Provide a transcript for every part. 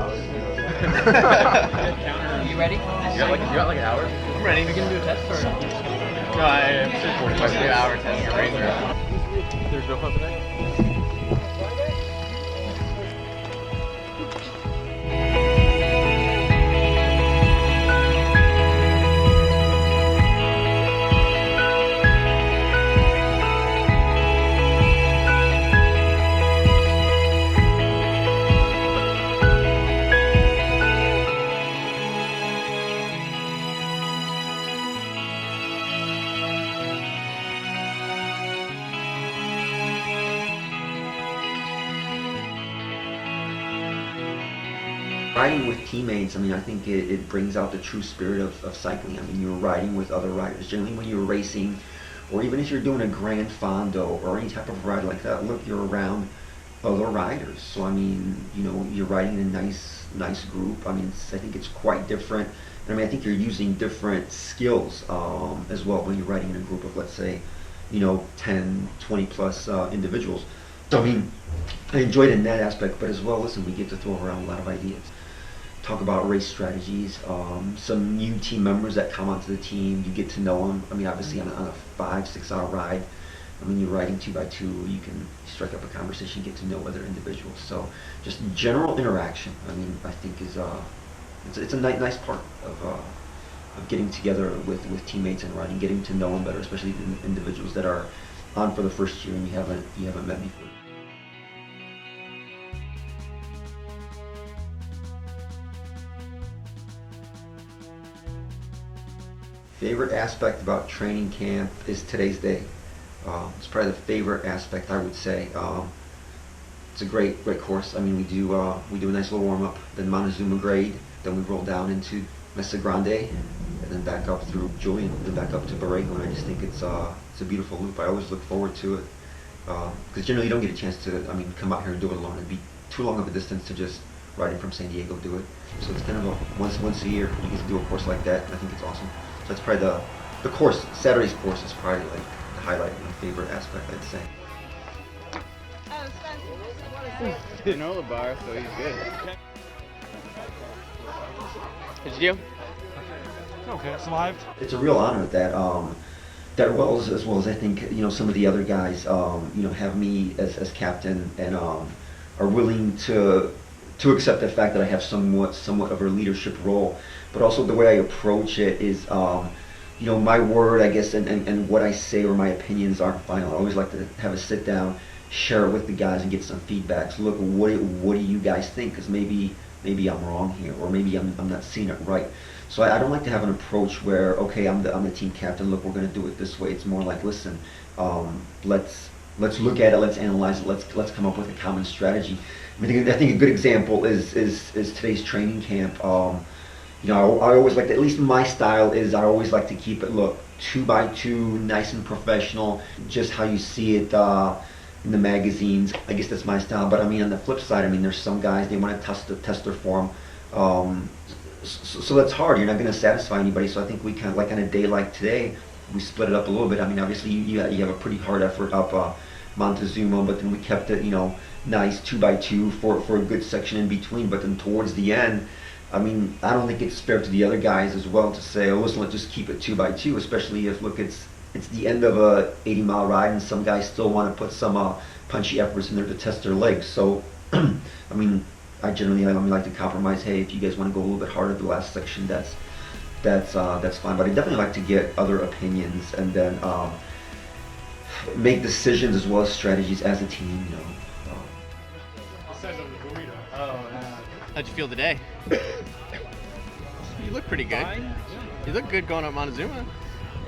hours. You ready? You got like an hour? I'm ready. We can do a test or? No, I said 45 minutes. 2 hour test for Razor. There's no fun today? Riding with teammates, I mean, I think it brings out the true spirit of cycling. I mean, you're riding with other riders. Generally, when you're racing, or even if you're doing a Grand Fondo or any type of ride like that, look, you're around other riders. So, I mean, you know, you're riding in a nice group. I mean, I think it's quite different. And I mean, I think you're using different skills as well when you're riding in a group of, let's say, you know, 10, 20 plus individuals. So, I mean, I enjoyed it in that aspect, but as well, listen, we get to throw around a lot of ideas. Talk about race strategies, some new team members that come onto the team, you get to know them. I mean, obviously on a 5-6 hour ride, I mean, you're riding 2x2, you can strike up a conversation, get to know other individuals. So just general interaction, I mean, I think is, it's a nice part of getting together with teammates and riding, getting to know them better, especially the individuals that are on for the first year and you haven't met before. Favorite aspect about training camp is today's day. It's probably the favorite aspect, I would say. It's a great course. I mean, we do a nice little warm up, then Montezuma grade, then we roll down into Mesa Grande, and then back up through Julian, then back up to Borrego. And I just think it's a beautiful loop. I always look forward to it because generally you don't get a chance to, I mean, come out here and do it alone. It'd be too long of a distance to just riding from San Diego do it. So it's kind of a once a year you get to do a course like that. And I think it's awesome. So that's probably the course. Saturday's course is probably like the highlight, my favorite aspect, I'd say. Granola bar, so he's good. What'd you do? Okay, survived. It's a real honor that as well as I think, you know, some of the other guys you know, have me as captain and are willing to accept the fact that I have somewhat of a leadership role, but also the way I approach it is you know, my word, I guess, and what I say or my opinions aren't final. I always like to have a sit down, share it with the guys and get some feedback. So look, what do you guys think? Because maybe I'm wrong here, or maybe I'm not seeing it right. So I don't like to have an approach where, okay, I'm the team captain. Look, we're going to do it this way. It's more like, listen, let's look at it, let's analyze it, let's come up with a common strategy. I think a good example is today's training camp. You know, I always like to, at least my style is, I always like to keep it, look, 2x2, nice and professional, just how you see it in the magazines. I guess that's my style. But I mean, on the flip side, I mean, there's some guys, they want to test their form. So that's hard. You're not going to satisfy anybody. So I think we kind of, like on a day like today, we split it up a little bit. I mean, obviously you have a pretty hard effort up Montezuma, but then we kept it, you know, nice 2x2 for a good section in between. But then towards the end, I mean, I don't think it's fair to the other guys as well to say, oh, listen, let's just keep it 2x2, especially if, look, it's the end of a 80-mile ride and some guys still want to put some punchy efforts in there to test their legs. So, I mean, I generally like to compromise. Hey, if you guys want to go a little bit harder the last section, that's fine. But I definitely like to get other opinions and then make decisions as well as strategies as a team. You know. How'd you feel today? You look pretty good. Fine. You look good going up Montezuma.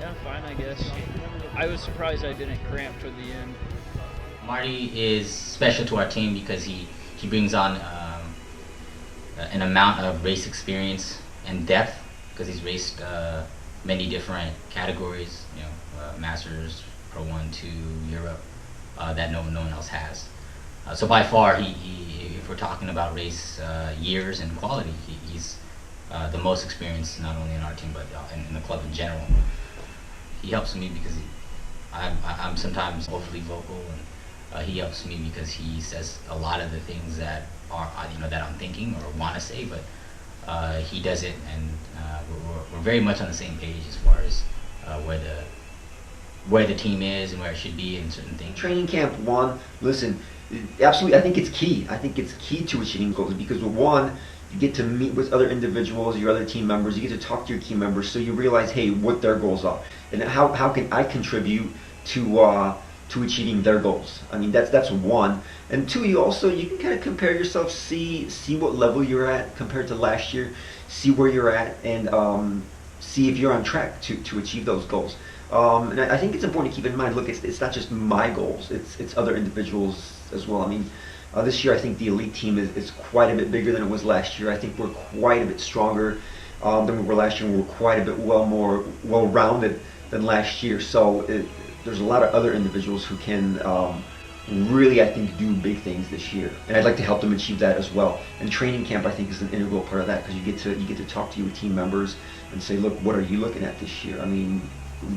Yeah, fine, I guess. I was surprised I didn't cramp toward the end. Marty is special to our team because he brings on an amount of race experience and depth because he's raced many different categories, you know, Masters, Pro 1, 2, Europe, that no one else has. So by far, if we're talking about race years and quality, he's the most experienced, not only in our team but in the club in general. He helps me because I'm sometimes overly vocal, He helps me because he says a lot of the things that are that I'm thinking or want to say, but he does it, and we're very much on the same page as far as where the team is and where it should be in certain things. Training camp, one, listen, absolutely, I think it's key. I think it's key to achieving goals because one, you get to meet with other individuals, your other team members, you get to talk to your team members, so you realize, hey, what their goals are, and how can I contribute to achieving their goals. I mean, that's one. And two, you can kind of compare yourself, see what level you're at compared to last year, see where you're at, and see if you're on track to achieve those goals. And I think it's important to keep in mind, look, it's not just my goals, it's other individuals as well. I mean, this year I think the elite team is quite a bit bigger than it was last year. I think we're quite a bit stronger than we were last year, and we're quite a bit more well-rounded than last year. So there's a lot of other individuals who can really, I think, do big things this year, and I'd like to help them achieve that as well. And training camp, I think, is an integral part of that because you get to talk to your team members and say, look, what are you looking at this year? I mean,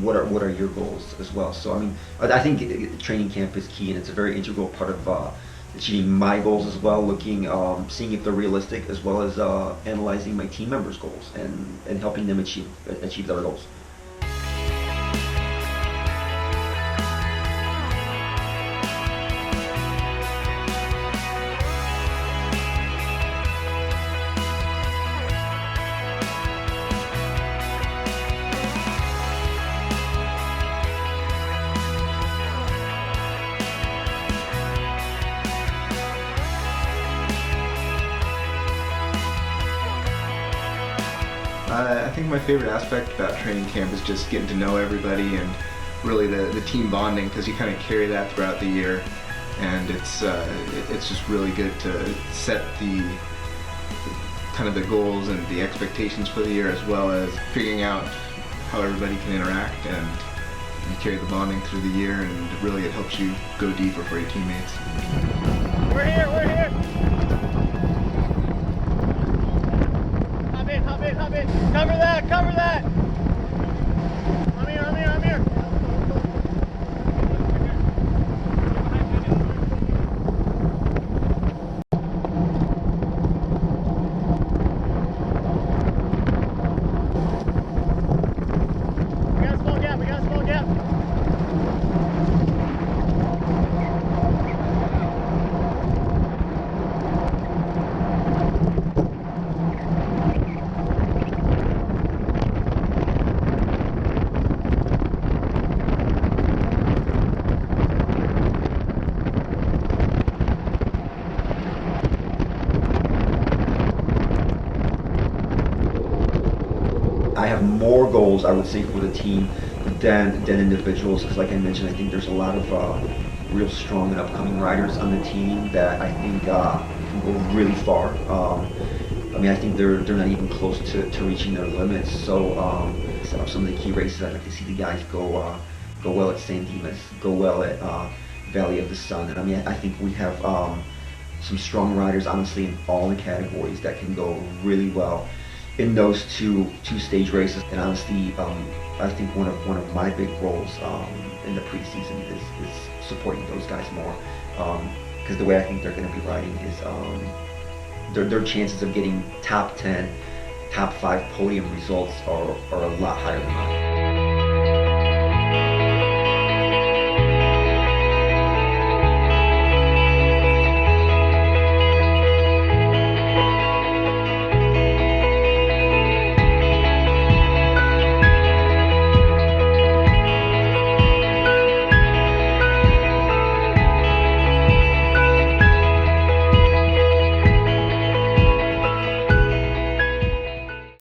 what are your goals as well? So I mean, I think training camp is key, and it's a very integral part of achieving my goals as well. Seeing if they're realistic, as well as analyzing my team members' goals and helping them achieve their goals. I think my favorite aspect about training camp is just getting to know everybody and really the team bonding, because you kind of carry that throughout the year, and it's just really good to set the kind of the goals and the expectations for the year, as well as figuring out how everybody can interact, and you carry the bonding through the year, and really it helps you go deeper for your teammates. We're here! Hop in! Cover that! I'm here! We got a small gap! I have more goals, I would say, for the team than individuals, because like I mentioned, I think there's a lot of real strong and upcoming riders on the team that I think can go really far. I mean, I think they're not even close to reaching their limits. So some of the key races, I'd like to see the guys go well at San Dimas, go well at Valley of the Sun. And I mean, I think we have some strong riders, honestly, in all the categories that can go really well in those two stage races. And honestly, I think one of my big roles in the preseason is supporting those guys more, because the way I think they're going to be riding is their chances of getting top 10, top 5 podium results are a lot higher than mine.